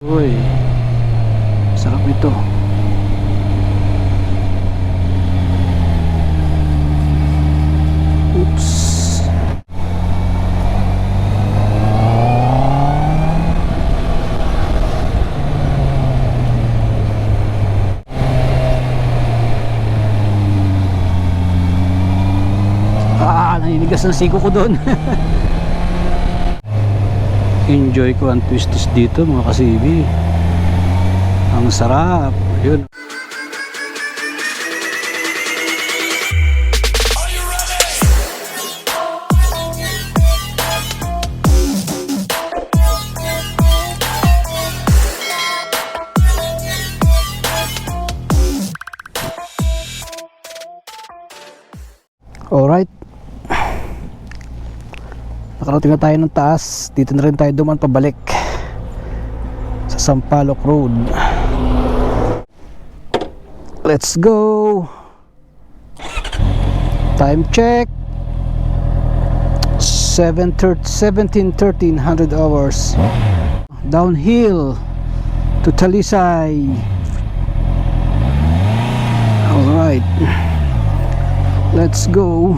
Uy, sarap ito. Oops. Naninigas ng siko ko doon. Enjoy ko ang twisties dito mga ka-CB. Ang sarap. Yun. Alright. Nakarating na tayo ng taas. Dito na rin tayo duman pabalik sa Sampaloc Road. Let's go. Time check 17:13 hours. Downhill to Talisay. Alright, let's go.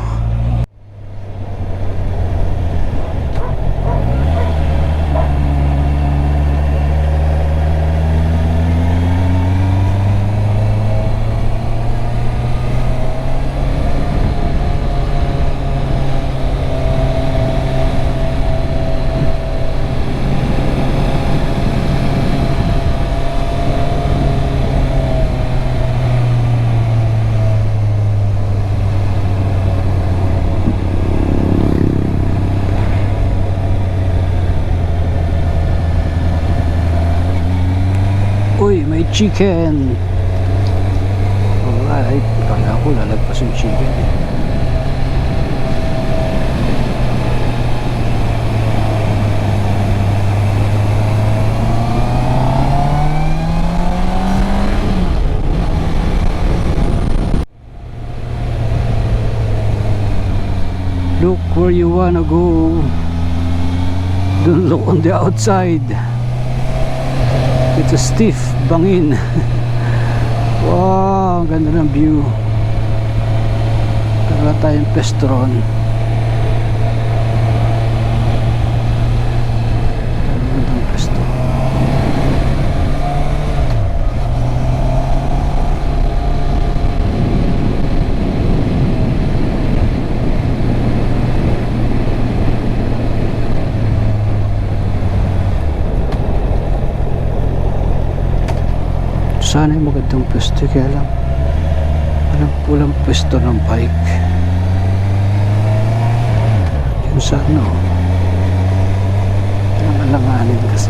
Uy, may chicken. Alright, kala ko lalagpas yung chicken. Look where you wanna go. Don't look on the outside. It's a stiff bangin. Wow, ang ganda ng view. Wala tayong pestron. Gandang pestron. Sana yung magandang pwesto, kaya lang walang pwesto ng bike. Yung sa ano, alanganin kasi.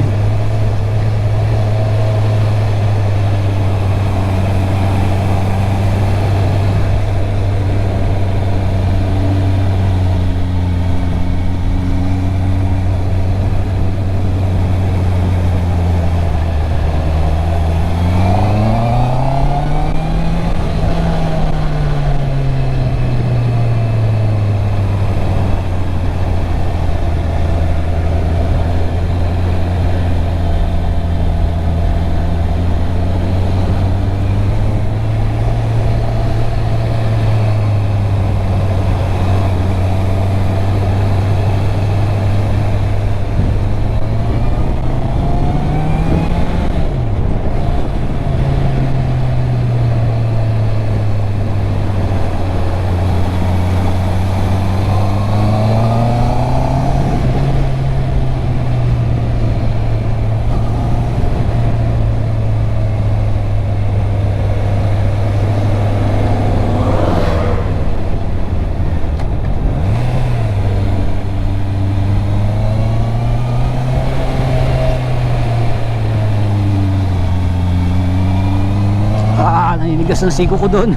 Naninigas ng siko ko doon.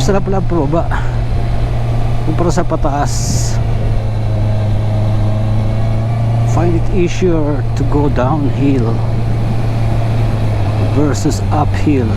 masarap lang pababa kumpara sa pataas. Find it easier to go downhill versus uphill.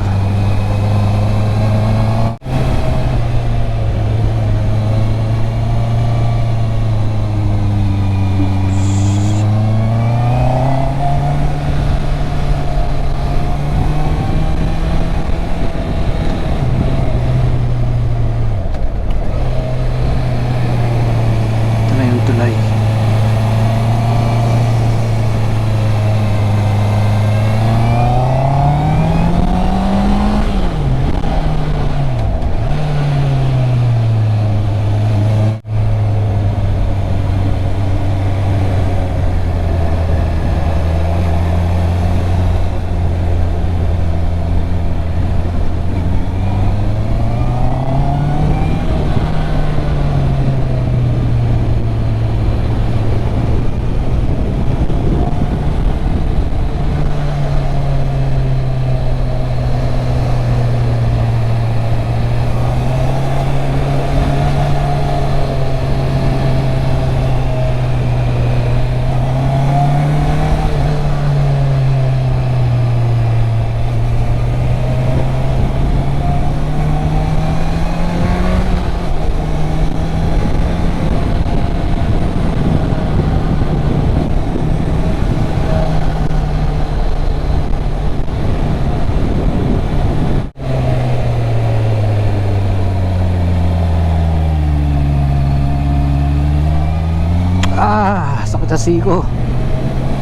Sakit sa siko,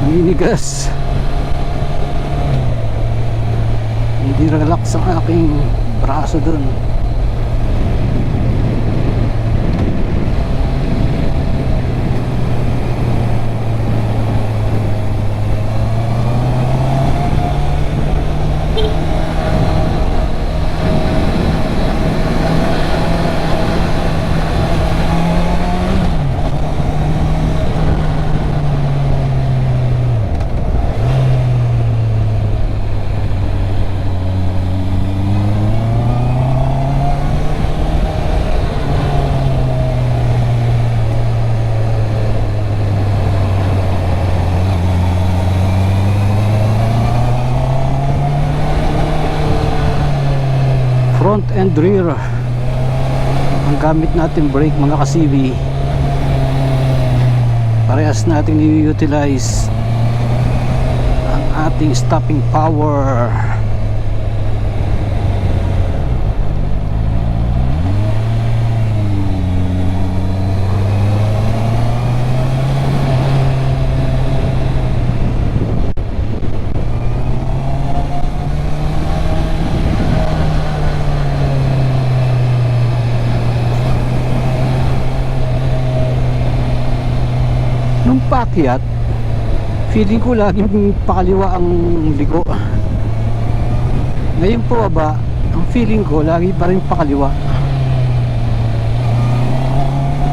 naninigas, hindi relax ang aking braso dun. Front and rear ang gamit natin brake mga ka-CB. Parehas natin i-utilize ang ating stopping power. Nung paakyat, feeling ko laging pakaliwa ang ligo. Ngayon po baba, ang feeling ko lagi pa rin pakaliwa.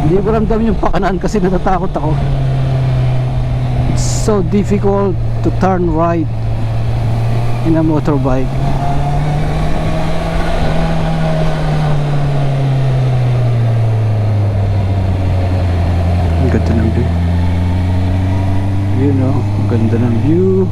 Hindi ko ramdam yung pakanan kasi natatakot ako. It's so difficult to turn right in a motorbike. Ang ganda ng view. You know, ganda ng view.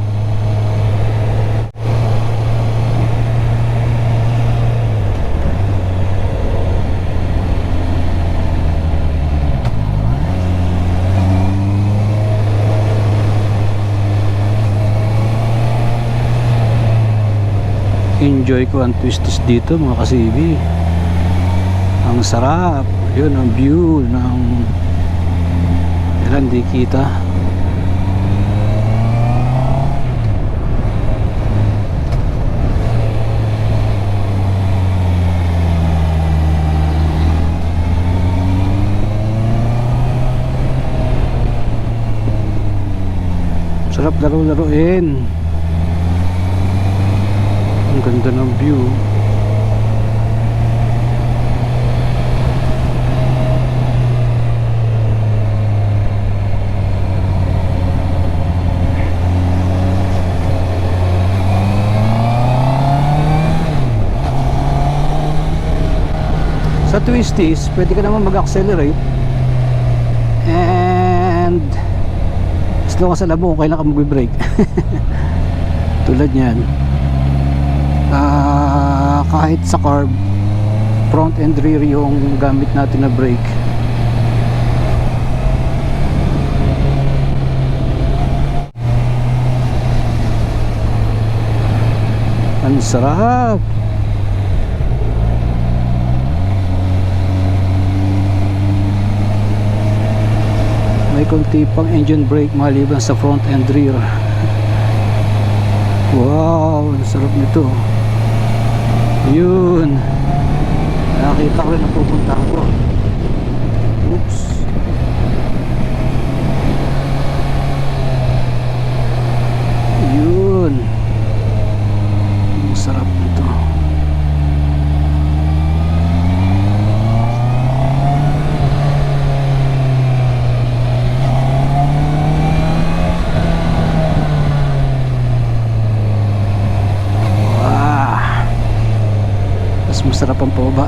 Enjoy ko ang Twisties dito mga ka-CB. Ang sarap. Yun ang view ng ilan di kita. Sarap laro-laruin. Ang ganda ng view. twisties, pwede ka naman mag-accelerate, and as long as alam mo kung kailan ka mag-brake. Tulad yan, kahit sa carb, front and rear yung gamit natin na brake. Ang sarap. May konti pang engine brake maliban sa front and rear. Wow, ang sarap nito. Yun, nakita ko rin ang pupuntahan ko. Oops. Yun, ang sarap nito. Masarap ang poba.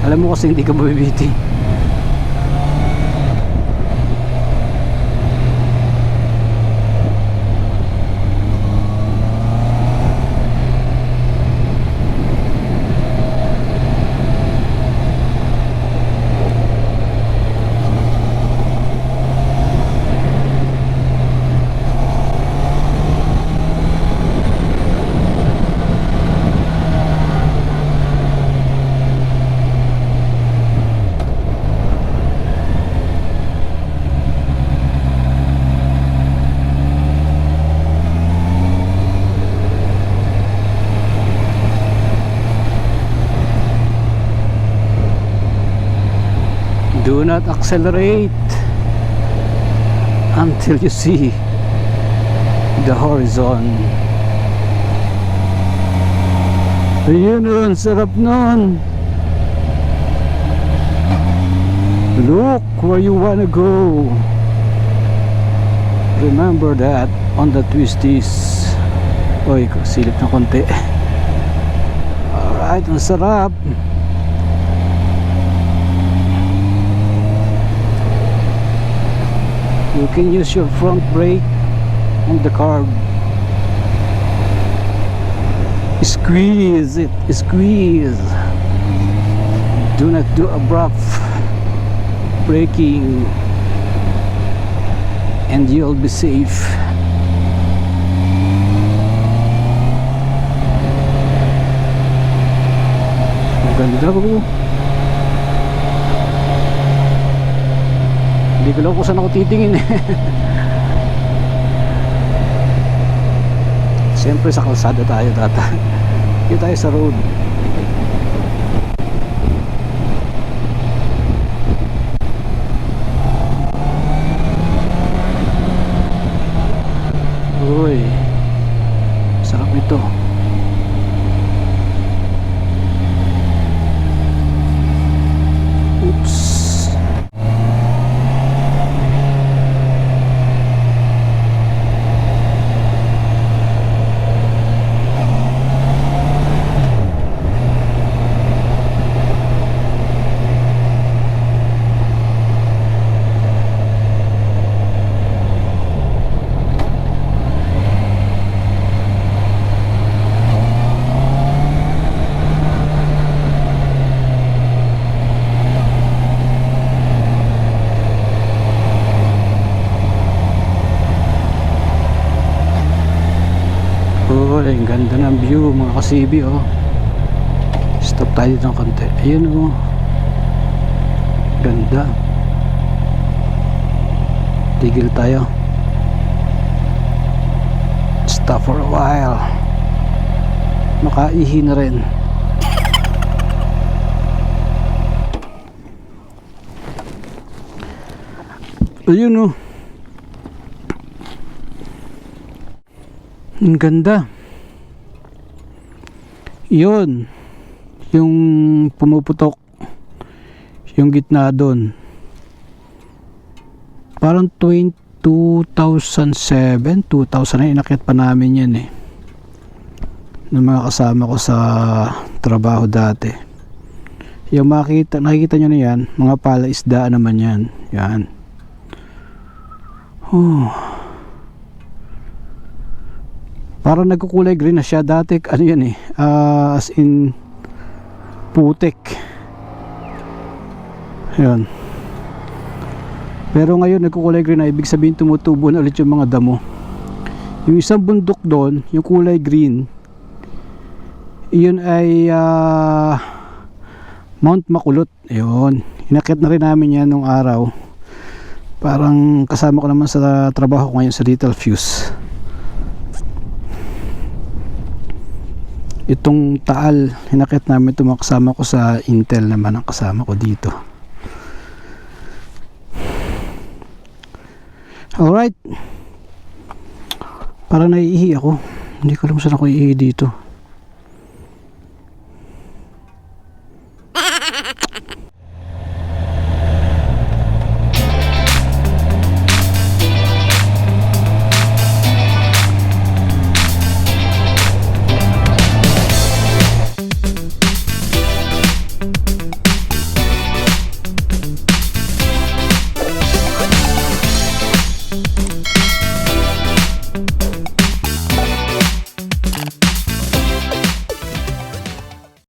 Alam mo kasi hindi ka mabibiti. Do not accelerate until you see the horizon. Ayun, ang sarap nun. Look where you wanna go. Remember that on the twisties. Oy, silip na konti. Alright, ang sarap. You can use your front brake on the carb. Squeeze it, squeeze. Do not do abrupt braking, and you'll be safe. Ang ganda ko. Hindi ko lang kung saan ako titingin. Siyempre sa kalsada tayo tata. Dito tayo sa road. Uy, sarap ito. Oops. Ang ganda ng view mga ka-CB, oh. Stop tayo dito ng konti. Ayun, oh. Ganda. Tigil tayo. Stop for a while. Makaihi na rin. Ayun, oh. Ang ganda. Yun, yung pumuputok yung gitna doon, parang 2007 2000 na inakyat pa namin yan eh. ng mga kasama ko sa trabaho dati. Yung nakikita nyo na yan, mga palaisdaan naman yan. Yan. Parang nagkukulay green na siya dati. Ano yan eh, as in putik. Yan. Pero ngayon nagkukulay green na, ibig sabihin tumutubo na ulit yung mga damo. Yung isang bundok doon, yung kulay green, iyon ay Mount Makulot. Ayun, inakyat na rin namin yan nung araw. Parang kasama ko naman sa trabaho ko ngayon sa Little Fuse. Itong Taal, inakyat namin ito, kasama ko sa Intel naman ang kasama ko dito. Alright, parang naiihi ako. Hindi ko alam saan ako iihi dito.